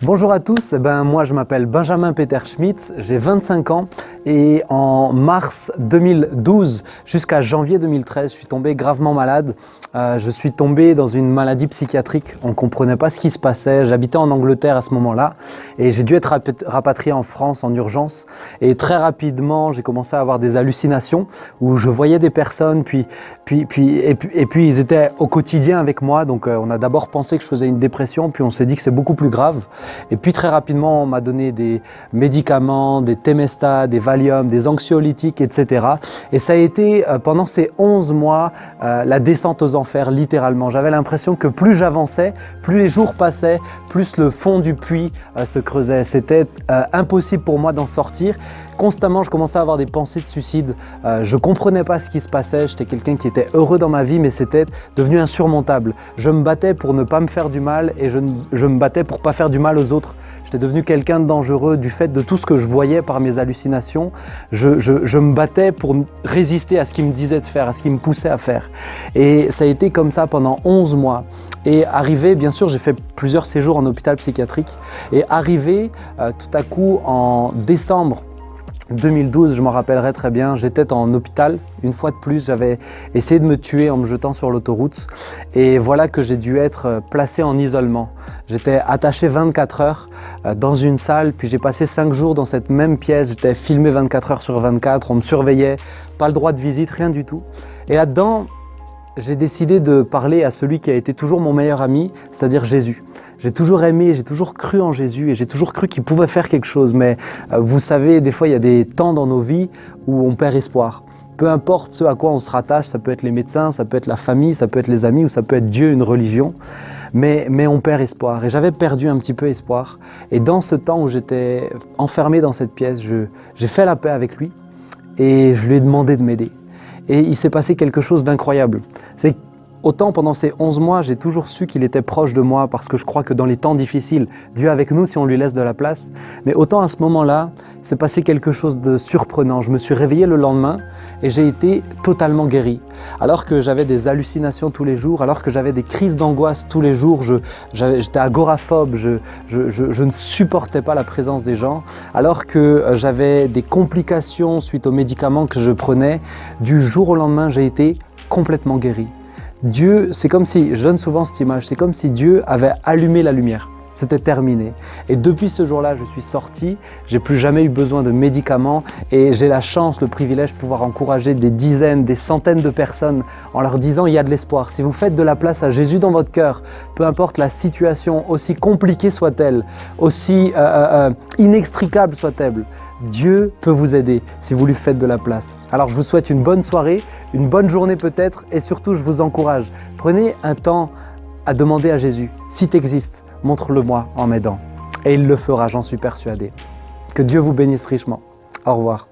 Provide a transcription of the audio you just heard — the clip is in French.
Bonjour à tous, moi je m'appelle Benjamin Peter Schmitt, j'ai 25 ans et en mars 2012 jusqu'à janvier 2013, je suis tombé gravement malade. Je suis tombé dans une maladie psychiatrique, on ne comprenait pas ce qui se passait. J'habitais en Angleterre à ce moment-là et j'ai dû être rapatrié en France en urgence. Et très rapidement, j'ai commencé à avoir des hallucinations où je voyais des personnes, puis ils étaient au quotidien avec moi. Donc on a d'abord pensé que je faisais une dépression, puis on s'est dit que c'est beaucoup plus grave. Et puis très rapidement, on m'a donné des médicaments, des Temesta, des Valium, des anxiolytiques, etc. Et ça a été pendant ces 11 mois la descente aux enfers, littéralement. J'avais l'impression que plus j'avançais, plus les jours passaient, plus le fond du puits se creusait. C'était impossible pour moi d'en sortir. Constamment, je commençais à avoir des pensées de suicide. Je ne comprenais pas ce qui se passait. J'étais quelqu'un qui était heureux dans ma vie, mais c'était devenu insurmontable. Je me battais pour ne pas me faire du mal et je me battais pour ne pas faire du mal aux autres. J'étais devenu quelqu'un de dangereux du fait de tout ce que je voyais par mes hallucinations. Je me battais pour résister à ce qu'il me disait de faire, à ce qu'il me poussait à faire. Et ça a été comme ça pendant 11 mois. Et arrivé, bien sûr, j'ai fait plusieurs séjours en hôpital psychiatrique. Et arrivé tout à coup en décembre 2012, je m'en rappellerai très bien, j'étais en hôpital, une fois de plus, j'avais essayé de me tuer en me jetant sur l'autoroute et voilà que j'ai dû être placé en isolement. J'étais attaché 24 heures dans une salle, puis j'ai passé 5 jours dans cette même pièce, j'étais filmé 24 heures sur 24, on me surveillait, pas le droit de visite, rien du tout. Et là-dedans, j'ai décidé de parler à celui qui a été toujours mon meilleur ami, c'est-à-dire Jésus. J'ai toujours aimé, j'ai toujours cru en Jésus et j'ai toujours cru qu'il pouvait faire quelque chose. Mais vous savez, des fois, il y a des temps dans nos vies où on perd espoir. Peu importe ce à quoi on se rattache, ça peut être les médecins, ça peut être la famille, ça peut être les amis ou ça peut être Dieu, une religion. Mais on perd espoir. Et j'avais perdu un petit peu espoir. Et dans ce temps où j'étais enfermé dans cette pièce, j'ai fait la paix avec lui et je lui ai demandé de m'aider. Et il s'est passé quelque chose d'incroyable. C'est autant pendant ces 11 mois, j'ai toujours su qu'il était proche de moi parce que je crois que dans les temps difficiles, Dieu est avec nous si on lui laisse de la place. Mais autant à ce moment-là, s'est passé quelque chose de surprenant. Je me suis réveillé le lendemain et j'ai été totalement guéri. Alors que j'avais des hallucinations tous les jours, alors que j'avais des crises d'angoisse tous les jours, j'étais agoraphobe, je ne supportais pas la présence des gens, alors que j'avais des complications suite aux médicaments que je prenais, du jour au lendemain, j'ai été complètement guéri. Dieu, c'est comme si, je donne souvent cette image, c'est comme si Dieu avait allumé la lumière. C'était terminé. Et depuis ce jour-là, je suis sorti, j'ai plus jamais eu besoin de médicaments et j'ai la chance, le privilège de pouvoir encourager des dizaines, des centaines de personnes en leur disant il y a de l'espoir. Si vous faites de la place à Jésus dans votre cœur, peu importe la situation, aussi compliquée soit-elle, aussi inextricable soit-elle, Dieu peut vous aider si vous lui faites de la place. Alors je vous souhaite une bonne soirée, une bonne journée peut-être et surtout je vous encourage. Prenez un temps à demander à Jésus, si tu existes, montre-le-moi en m'aidant. Et il le fera, j'en suis persuadé. Que Dieu vous bénisse richement. Au revoir.